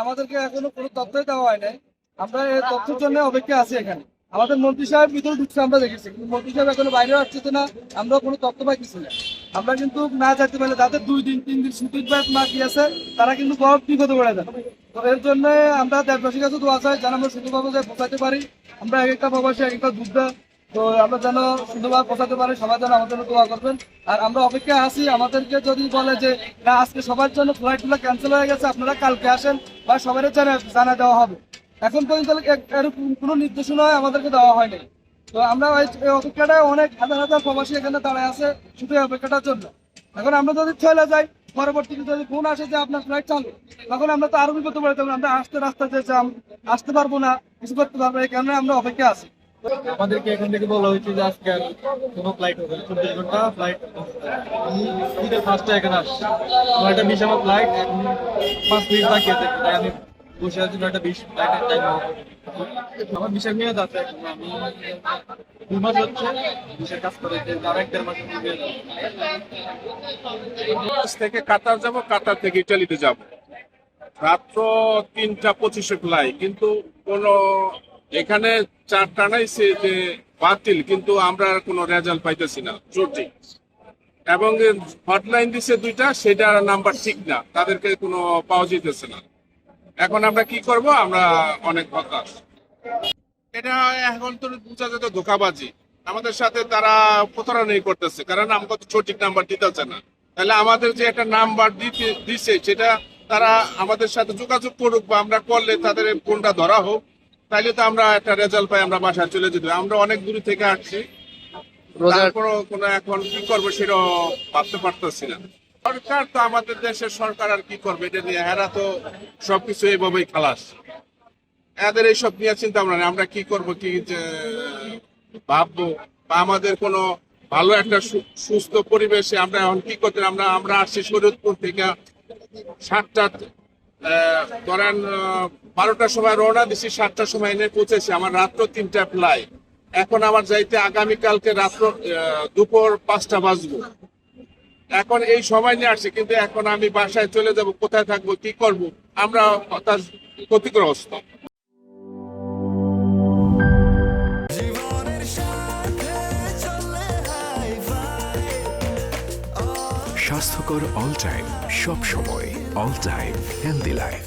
আমাদেরকে এখনো কোনো তথ্যই দেওয়া হয় নাই। আমরা এই তথ্যের জন্য অপেক্ষা আছি এখানে। আমাদের মন্ত্রী সাহেব ভিতরে ঢুকছে আমরা দেখেছি, কিন্তু মন্ত্রী সাহেব এখনো বাইরে আসছে না। আমরা কোনো তথ্য পাইতেছি না। আমরা কিন্তু না যেতে পারলে যাদের 2 দিন 3 দিন ছুটির ব্যাগ মা গিয়েছে তারা কিন্তু বড় বিপদে পড়ে যায়। তো এর জন্য আমরা দেশবাসীর কাছে দোয়া চাই যেন আমরা সুন্দরভাবে পৌঁছাতে পারি। আমরা এক একটা প্রবাসী এক একটা যোদ্ধা, তো আমরা যেন সুন্দরভাবে পৌঁছাতে পারি। সবার যেন আমাদের জন্য দোয়া করবেন। আর আমরা অপেক্ষায় আছি। আমাদেরকে যদি বলে যে না আজকে সবার জন্য ফ্লাইটগুলো ক্যান্সেল হয়ে গেছে, আপনারা কালকে আসেন বা সবাই জানা দেওয়া হবে। এখন পর্যন্ত এরকম কোনো নির্দেশনা আমাদেরকে দেওয়া হয়নি। তো আমরা এই অপেক্ষাটায় অনেক হাজার হাজার প্রবাসী এখানে দাঁড়ায় আছে শুধু এই অপেক্ষাটার জন্য। এখন আমরা যদি চলে যাই, পরবর্তীতে যদি ফোন আসে যে আপনার ফ্লাইট চালু, তখন আমরা তো আরো বিপদে পড়ে যাবো। আমরা আসতে রাস্তাতে যাম, আসতে পারবো না, কিছু করতে পারবো। এই কারণে আমরা অপেক্ষা আছি। আমাদেরকে এখান থেকে বলা হয়েছে যে আজকে আর কোনো ফ্লাইট হবে না, 24 ঘন্টা ফ্লাইট। আমি ঈদের ফার্স্টে এখানে আসছি, 9টা 20 আমার ফ্লাইট, এখন 5 মিনিট বাকি আছে। তাই আমি বসে আছি 9টা 20 ফ্লাইটের টাইম। আমার বিশাল মেয়াদ আছে, আমি 2 মাস হচ্ছে বিশের কাজ করে, আর 1-1.5 মাস থেকে কাতার যাব, কাতার থেকে ইটালিতে যাব। রাত্র 3টা 25-এ ফ্লাই, কিন্তু কোনো এখানে 4টা নাইছে যে বাতিল, কিন্তু আমরা কোনো রেজাল্ট পাইতেছি না জোরটি। এবং হটলাইন দিছে 2টা, সেটা নাম্বার ঠিক না, তাদেরকে কোনো পাওয়া যেতেছে না। এখন আমরা কি করব? আমরা অনেক হতাশ। এটা এখন তো বোঝা যেত ধোঁকাবাজি। আমাদের সাথে তারা প্রতারণাই করতেছে, কারণ আমাকে তো সঠিক নাম্বার দিতেছে না। তাহলে আমাদের যে একটা নাম্বার দিছে সেটা তারা আমাদের সাথে যোগাযোগ করুক, বা আমরা করলে তাদের ফোনটা ধরা হোক, তাইলে তো আমরা একটা রেজাল্ট পাই, আমরা বাসায় চলে যেতে। আমরা অনেক দূর থেকে আসছি, তারপরও কোনো এখন কি করবো সেটা ভাবতে পারতেছি না। সরকার তো আমাদের দেশের সরকার আর কি করবে এটা নিয়ে? এরা তো সবকিছু এইভাবেই খালাস। এদের এইসব নিয়ে চিন্তা ভাবনা নেই। আমরা কি করব, কি ভাববো, বা আমাদের কোনো ভালো একটা সুস্থ পরিবেশে আমরা এখন কি করতে? আমরা আসছি শরীয়তপুর থেকে 7টা, ধরেন 12টার সময় রওনা দিছি, 7টার সময় এনে পৌঁছেছি। আমার রাত্র 3টা ফ্লাই। এখন আমার যাইতে আগামীকালকে রাত্র দুপুর 5টা বাজবো। এখন এই সময় নিয়ে আসছি, কিন্তু এখন আমি বাসায় চলে যাব, কোথায় থাকবো, কি করব? আমরা তার ক্ষতিগ্রস্ত। স্বাস্থ্যকর অল টাইম, সব সময় অল টাইম হেলদি লাইফ।